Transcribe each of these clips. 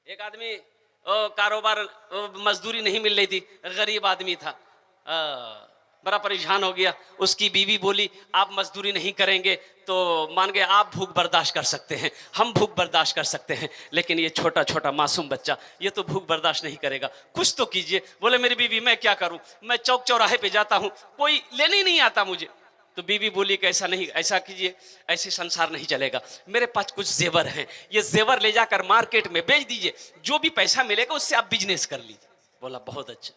एक आदमी कारोबार मजदूरी नहीं मिल रही थी, गरीब आदमी था, बड़ा परेशान हो गया। उसकी बीवी बोली आप मजदूरी नहीं करेंगे तो मान गए आप भूख बर्दाश्त कर सकते हैं, हम भूख बर्दाश्त कर सकते हैं, लेकिन ये छोटा छोटा मासूम बच्चा ये तो भूख बर्दाश्त नहीं करेगा, कुछ तो कीजिए। बोले मेरी बीवी मैं क्या करूं, मैं चौक चौराहे पे जाता हूं, कोई लेने ही नहीं आता मुझे। तो बीवी बोली कि ऐसा नहीं, ऐसा कीजिए, ऐसे संसार नहीं चलेगा, मेरे पास कुछ जेवर हैं, ये जेवर ले जाकर मार्केट में बेच दीजिए, जो भी पैसा मिलेगा उससे आप बिजनेस कर लीजिए। बोला बहुत अच्छा।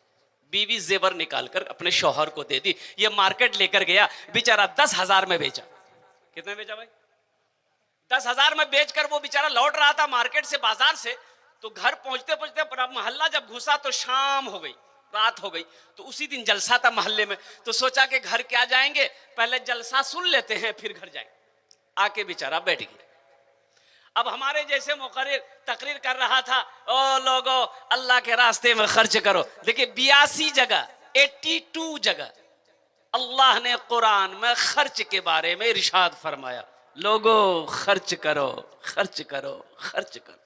बीवी जेवर निकालकर अपने शौहर को दे दी, ये मार्केट लेकर गया, बेचारा 10,000 में बेचा। कितने बेचा भाई? 10,000 में बेचकर वो बेचारा लौट रहा था मार्केट से, बाजार से, तो घर पहुंचते पहुंचते मोहल्ला जब घुसा तो शाम हो गई, रात हो गई। तो उसी दिन जलसा था मोहल्ले में, तो सोचा कि घर क्या जाएंगे, पहले जलसा सुन लेते हैं फिर घर जाएंगे। आके बेचारा बैठ गया। अब हमारे जैसे मुकर्रिर तकरीर कर रहा था, ओ लोगो अल्लाह के रास्ते में खर्च करो। देखिए 82 जगह 82 जगह अल्लाह ने कुरान में खर्च के बारे में इरशाद फरमाया, लोगो खर्च करो खर्च करो खर्च करो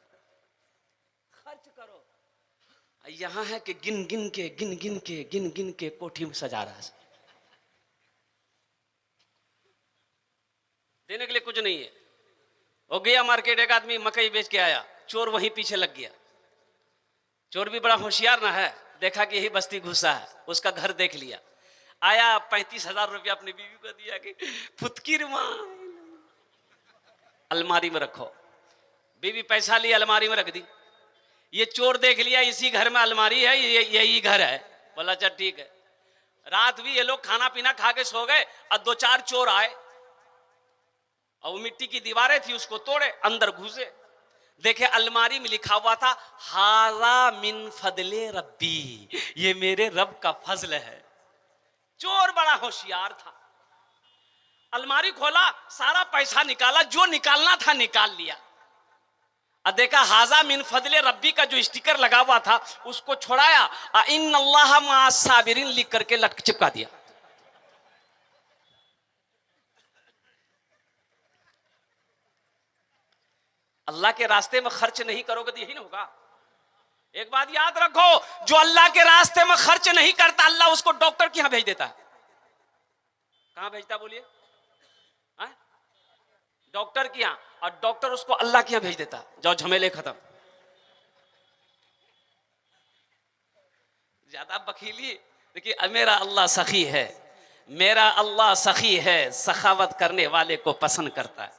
खर्च करो। यहां है कि गिन गिन के कोठी में सजा रहा है, देने के लिए कुछ नहीं है। वो गया मार्केट, एक आदमी मकई बेच के आया, चोर वहीं पीछे लग गया। चोर भी बड़ा होशियार ना है, देखा कि यही बस्ती घुसा है, उसका घर देख लिया, आया 35,000 रुपया अपनी बीवी को दिया कि फुतकीर मां अलमारी में रखो। बीवी पैसा ली अलमारी में रख दी। ये चोर देख लिया इसी घर में अलमारी है, यही घर है। बोला अच्छा ठीक है। रात भी ये लोग खाना पीना खा के सो गए और 2-4 चोर आए और वो मिट्टी की दीवारें थी उसको तोड़े, अंदर घुसे, देखे अलमारी में लिखा हुआ था हारा मिन फदले रब्बी, ये मेरे रब का फजल है। चोर बड़ा होशियार था, अलमारी खोला, सारा पैसा निकाला, जो निकालना था निकाल लिया, और देखा हाजा मिन फदले रब्बी का जो स्टिकर लगा हुआ था उसको छोड़ाया, इन्नल्लाह मअस साबिरीन लिख करके लटक चिपका दिया। अल्लाह के रास्ते में खर्च नहीं करोगे तो यही ना होगा। एक बात याद रखो, जो अल्लाह के रास्ते में खर्च नहीं करता अल्लाह उसको डॉक्टर के यहां भेज देता है। कहां भेजता बोलिए? डॉक्टर के यहां, और डॉक्टर उसको अल्लाह के यहां भेज देता, जाओ झमेले खत्म। ज्यादा बखीली, देखिए मेरा अल्लाह सखी है, मेरा अल्लाह सखी है, सखावत करने वाले को पसंद करता है।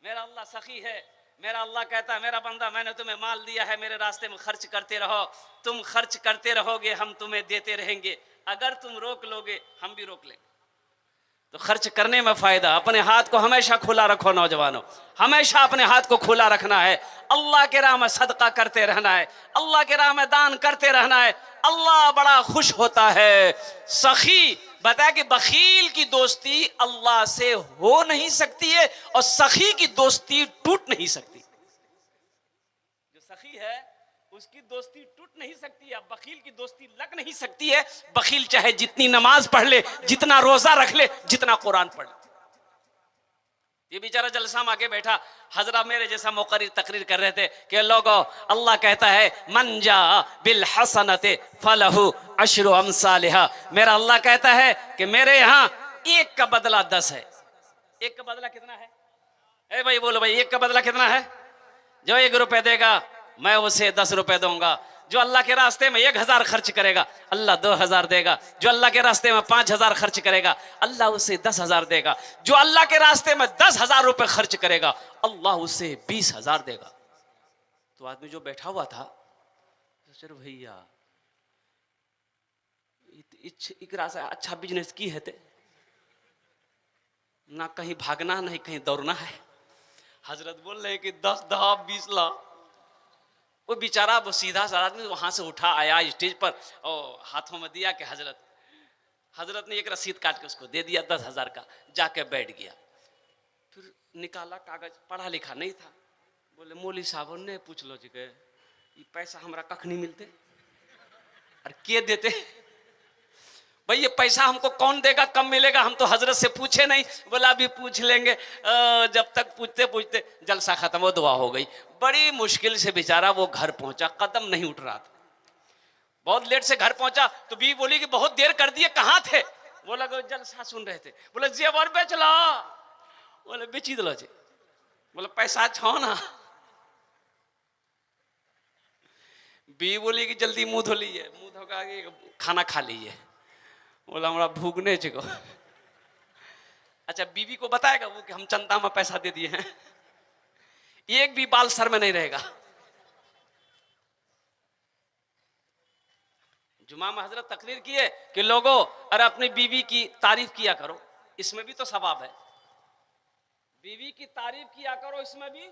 मेरा अल्लाह सखी है, मेरा अल्लाह कहता है मेरा बंदा मैंने तुम्हें माल दिया है, मेरे रास्ते में खर्च करते रहो, तुम खर्च करते रहोगे हम तुम्हें देते रहेंगे, अगर तुम रोक लोगे हम भी रोक लेंगे। तो खर्च करने में फायदा। अपने हाथ को हमेशा खुला रखो नौजवानों, हमेशा अपने हाथ को खुला रखना है, अल्लाह के राह में सदका करते रहना है, अल्लाह के राह में दान करते रहना है, अल्लाह बड़ा खुश होता है। सखी बताया कि बखील की दोस्ती अल्लाह से हो नहीं सकती है और सखी की दोस्ती टूट नहीं सकती। जो सखी है उसकी दोस्ती टूट नहीं सकती है, बखील की दोस्ती लग नहीं सकती है। बखील चाहे जितनी नमाज पढ़ ले, जितना रोजा रख ले, जितना कुरान पढ़ ले। ये बेचारा जलसा में आके बैठा, हजरा मेरे जैसा मुकर्रिर तकरीर कर रहे थे कि लोगों अल्लाह कहता है मन जा बिल हसनते फलहु अशरु अमसालिहा। मेरा अल्लाह कहता है कि मेरे यहाँ एक का बदला 10 है। एक का बदला कितना है? ए भाई बोलो भाई, एक का बदला कितना है? जो 1 रुपए देगा मैं उसे 10 रुपए दूंगा। जो अल्लाह के रास्ते में 1000 खर्च करेगा अल्लाह 2000 देगा। जो अल्लाह के रास्ते में 5000 खर्च करेगा अल्लाह उसे 10,000 देगा। जो अल्लाह के रास्ते में 10,000 रुपए खर्च करेगा अल्लाह उसे 20,000 देगा। तो आदमी जो बैठा हुआ था, चलो भैया इकरा से अच्छा बिजनेस की है ते? ना कहीं भागना नहीं कहीं दौड़ना है। हजरत बोल रहे हैं कि 10 10 20 लाख। वो बेचारा वो सीधा सा आदमी वहां से उठा आया स्टेज पर और हाथों में दिया कि हजरत ने एक रसीद काट के उसको दे दिया 10,000 का, जाके बैठ गया। फिर निकाला कागज, पढ़ा लिखा नहीं था। बोले मौली साहब ने पूछ लो जी के ये पैसा हमरा कख नहीं मिलते और के देते? भाई ये पैसा हमको कौन देगा, कब मिलेगा, हम तो हजरत से पूछे नहीं। बोला अभी पूछ लेंगे। जब तक पूछते पूछते जलसा खत्म हो, दुआ हो गई। बड़ी मुश्किल से बेचारा वो घर पहुंचा, कदम नहीं उठ रहा था, बहुत लेट से घर पहुंचा। तो बीवी बोली कि बहुत देर कर दिए, कहाँ थे? बोला जलसा सुन रहे थे। बोले जेवर बेच ला। बोले बेची दलो जी। बोले पैसा छो ना। बीवी बोली कि जल्दी मुंह धो लीजिए। मुंह धो के खाना खा लीजिए। बोला हमारा भूखने चुको। अच्छा, बीवी को बताएगा वो कि हम चंदा में पैसा दे दिए हैं, एक भी बाल सर में नहीं रहेगा। जुमा में हजरत तकरीर किए कि लोगों अरे अपनी बीवी की तारीफ किया करो, इसमें भी तो सवाब है। बीवी की तारीफ किया करो, इसमें भी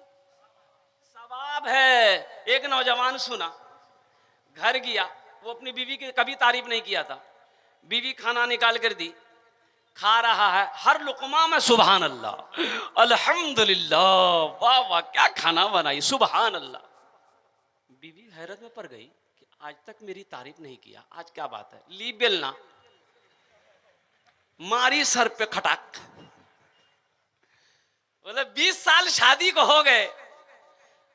सवाब है। एक नौजवान सुना, घर गया, वो अपनी बीवी की कभी तारीफ नहीं किया था। बीवी खाना निकाल कर दी, खा रहा है, हर लुकमा में सुभान अल्लाह, अल्हम्दुलिल्लाह, वाह वाह क्या खाना बनाई, सुभान अल्लाह। बीवी हैरत में पड़ गई कि आज तक मेरी तारीफ नहीं किया, आज क्या बात है। ली बेलना, मारी सर पे खटाक। बोले 20 साल शादी को हो गए,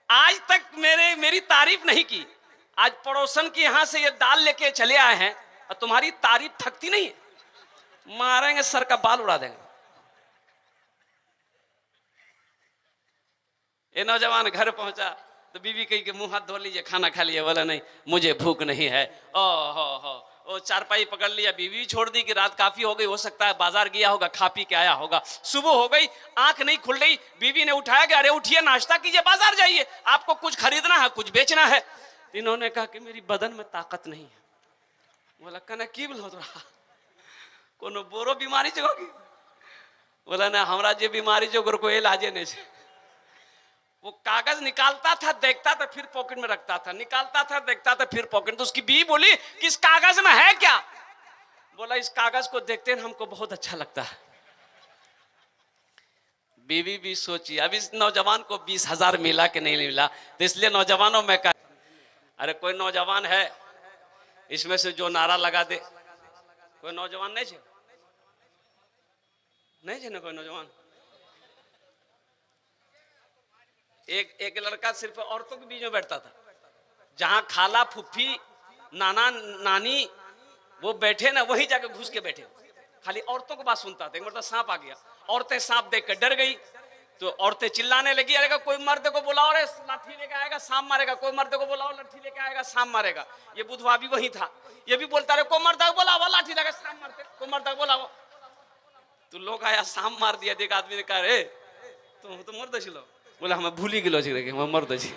आज तक मेरी तारीफ नहीं की। आज पड़ोसन के यहां से ये दाल लेके चले आए हैं और तुम्हारी तारीफ थकती नहीं है, मारेंगे, सर का बाल उड़ा देंगे। ये नौजवान घर पहुंचा तो बीवी कही कि मुंह हाथ धो लीजिए, खाना खा लिया। बोला नहीं मुझे भूख नहीं है। ओ चारपाई पकड़ लिया, बीवी भी छोड़ दी कि रात काफी हो गई, हो सकता है बाजार गया होगा, खा पी के आया होगा। सुबह हो गई, आंख नहीं खुल रही, बीवी ने उठाया कि अरे उठिए, नाश्ता कीजिए, बाजार जाइए, आपको कुछ खरीदना है, कुछ बेचना है। इन्होंने कहा कि मेरी बदन में ताकत नहीं है। बोला कहना की बोल रहा, कोनो बोरो बीमारी जगोगी? बोला ना हमरा जे बीमारी जो को इलाजे नहीं है। वो कागज निकालता था, देखता था, फिर पॉकेट में रखता था, निकालता था, देखता था, फिर पॉकेट। तो उसकी बीवी बोली कि इस कागज में है क्या? बोला इस कागज को देखते हैं हमको बहुत अच्छा लगता है। बीवी भी सोची, अब इस नौजवान को 20,000 मिला कि नहीं मिला, तो इसलिए नौजवानों में कहा अरे कोई नौजवान है इसमें से जो नारा लगा दे। कोई नौजवान नहीं है? नहीं है ना कोई नौजवान? एक लड़का सिर्फ औरतों के बीच में बैठता था, जहां खाला फुफ्फी नाना नानी वो बैठे ना, वही जाके घुस के बैठे, खाली औरतों की बात सुनता था। एक मतलब सांप आ गया, औरतें सांप देख कर डर गई, तो औरतें चिल्लाने लगी अरे कोई मर्द को बुलाओ, रे लाठी लेके आएगा सांप मारेगा, कोई मर्द को बुलाओ लाठी लेके आएगा सांप मारेगा। ये बुधवा भी वही था, ये भी बोलता रहे कोई मर्द को बुलाओ लाठी लेके सांप मारते, कोई मर्द को बुलाओ। तो लोग आया, सांप मार दिया। एक आदमी ने कहा रे तुम तो मर्द छिलो। बोला हमें भूली गिलो छी, हम मर्द छी।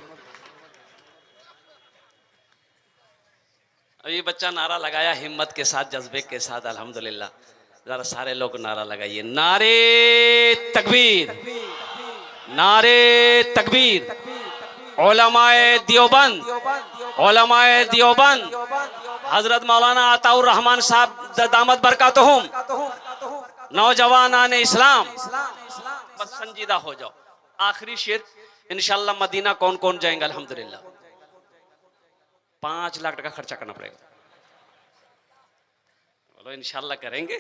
अब ये बच्चा नारा लगाया हिम्मत के साथ, जज्बे के साथ, अल्हम्दुलिल्लाह। जरा सारे लोग नारा लगाइए, नारे तकबीर, नारे तकबीर। उलमाए देवबंद, उलमाए देवबंद, हजरत मौलाना अताउर रहमान साहब दामत बरकातहुम, नौजवान इस्लाम, बस संजीदा हो जाओ। आखिरी शेर, इंशाल्लाह मदीना कौन कौन जाएंगे? अल्हम्दुलिल्लाह 5 लाख टका खर्चा करना पड़ेगा। बोलो इंशाल्लाह करेंगे।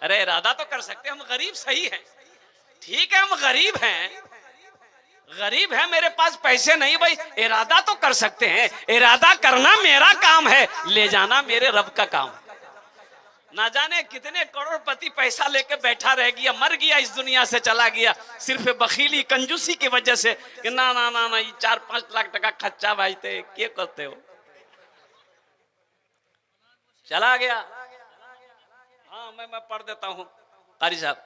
अरे इरादा तो कर सकते, हम गरीब सही हैं, ठीक है हम गरीब हैं, गरीब है, मेरे पास पैसे नहीं, भाई इरादा तो कर सकते हैं। इरादा करना मेरा काम है, ले जाना मेरे रब का काम है। ना जाने कितने करोड़पति पैसा लेके बैठा रह गया, मर गया, इस दुनिया से चला गया, सिर्फ बखीली कंजूसी की वजह से कि ना ना ना ना 4-5 लाख टका खर्चा भाईते क्या करते हो, चला गया। हाँ मैं पढ़ देता हूँ कारी साहब,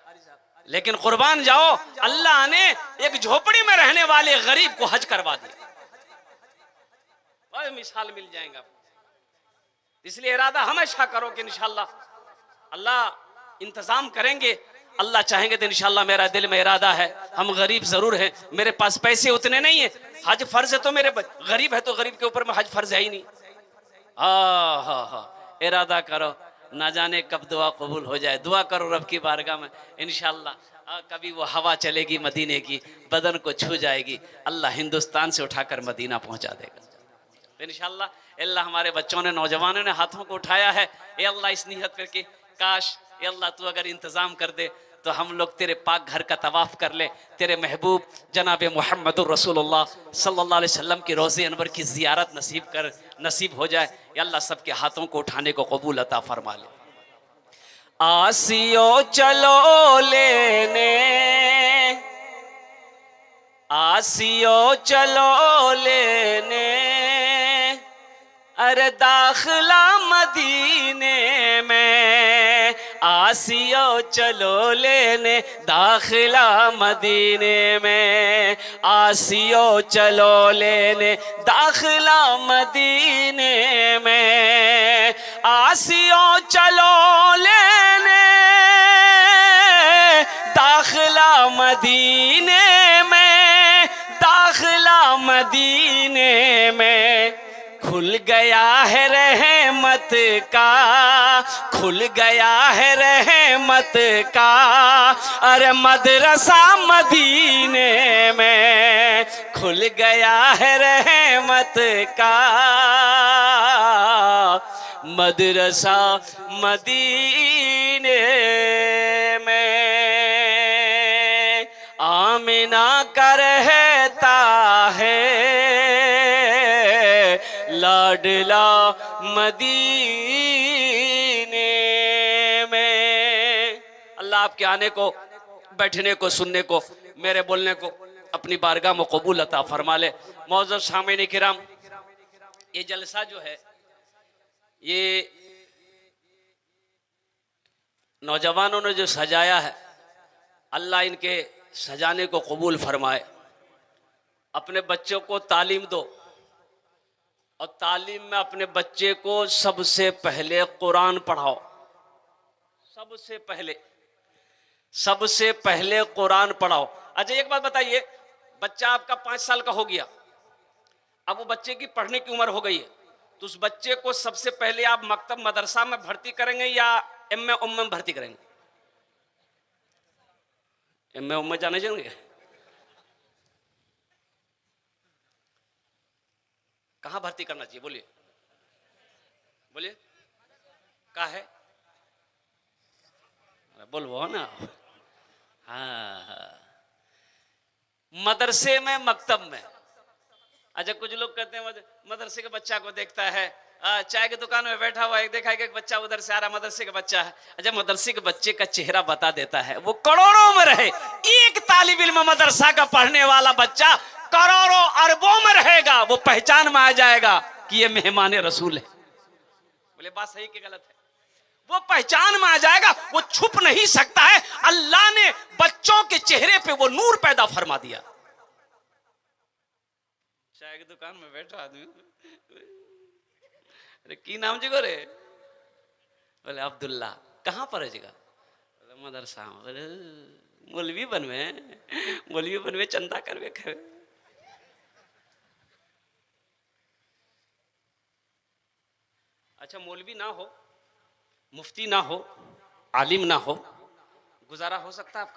लेकिन कुर्बान जाओ, अल्लाह ने एक झोपड़ी में रहने वाले गरीब को हज करवा दिया। मिसाल मिल जाएगा। इसलिए इरादा हमेशा करो कि इंशाल्लाह अल्लाह इंतजाम करेंगे, अल्लाह चाहेंगे तो इंशाल्लाह। मेरा दिल में इरादा है, हम गरीब जरूर हैं, मेरे पास पैसे उतने नहीं है, हज फर्ज है तो मेरे गरीब है तो गरीब के ऊपर में हज फर्ज है ही नहीं। हाँ इरादा करो, ना जाने कब दुआ कबूल हो जाए। दुआ करो रब की बारगाह में, इंशाल्लाह कभी वो हवा चलेगी मदीने की, बदन को छू जाएगी, अल्लाह हिंदुस्तान से उठाकर मदीना पहुंचा देगा। तो इंशाअल्लाह अल्लाह हमारे बच्चों ने, नौजवानों ने हाथों को उठाया है, ए अल्लाह इस नीयत पर कि काश ए अल्लाह तू अगर इंतजाम कर दे तो हम लोग तेरे पाक घर का तवाफ कर ले, तेरे महबूब जनाब मुहम्मदुर रसूलुल्लाह सल्लल्लाहु अलैहि वसल्लम की रोज़े अनवर की ज़ियारत नसीब हो जाए। या अल्लाह सबके हाथों को उठाने को कबूल अता फरमा ले। आसियो चलो लेने, आसियो चलो लेने, अरे दाखिला मदीने में, आसियो चलो लेने दाखिला मदीने में, आसियो चलो लेने दाखिला मदीने में, आसियो चलो लेने दाखिला मदीने में, दाखिला मदीने में। खुल गया है रहमत का, खुल गया है रहमत का, अरे मदरसा मदीने में, खुल गया है रहमत का मदरसा मदीने में। आमिना का रहता है लाडला मदीने में। अल्लाह आपके आने को, बैठने को, सुनने को, मेरे बोलने को अपनी बारगाह में कबूल अता फरमा ले। मौजूद सामीन किराम, ये जलसा जो है ये नौजवानों ने जो सजाया है, अल्लाह इनके सजाने को कबूल फरमाए। अपने बच्चों को तालीम दो और तालीम में अपने बच्चे को सबसे पहले कुरान पढ़ाओ। सबसे पहले कुरान पढ़ाओ। अच्छा एक बात बताइए, बच्चा आपका 5 साल का हो गया, अब वो बच्चे की पढ़ने की उम्र हो गई है, तो उस बच्चे को सबसे पहले आप मकतब मदरसा में भर्ती करेंगे या एम ए में भर्ती करेंगे? एम ए में जाने जाएंगे? कहाँ भर्ती करना चाहिए? बोलिए बोलिए, कहाँ है? बोलो ना। हाँ, मदरसे में, मकतब में। अच्छा कुछ लोग कहते हैं मदरसे के बच्चा को देखता है, चाय की दुकान में बैठा हुआ है, देखा है कि एक बच्चा उधर से आ रहा, मदरसे का बच्चा है। अच्छा मदरसे के बच्चे का चेहरा बता देता है, वो करोड़ों में रहे, एक तालिब इल्म मदरसा का पढ़ने वाला बच्चा करोड़ों अरबों में रहेगा, वो पहचान में आ जाएगा कि ये मेहमान रसूल है। बोले बात सही कि गलत है? वो पहचान में आ जाएगा, वो छुप नहीं सकता है। अल्लाह ने बच्चों के चेहरे पे वो नूर पैदा फरमा दिया। चाय की दुकान में बैठा आदमी, अरे की नाम जी रे? बोले अब्दुल्ला। कहाँ पर है जगह? बोले मदरसा। बोले मौलवी बनवे चंदा करवे खे। अच्छा मौलवी ना हो, मुफ्ती ना हो, आलिम ना हो, गुजारा हो सकता है आपका?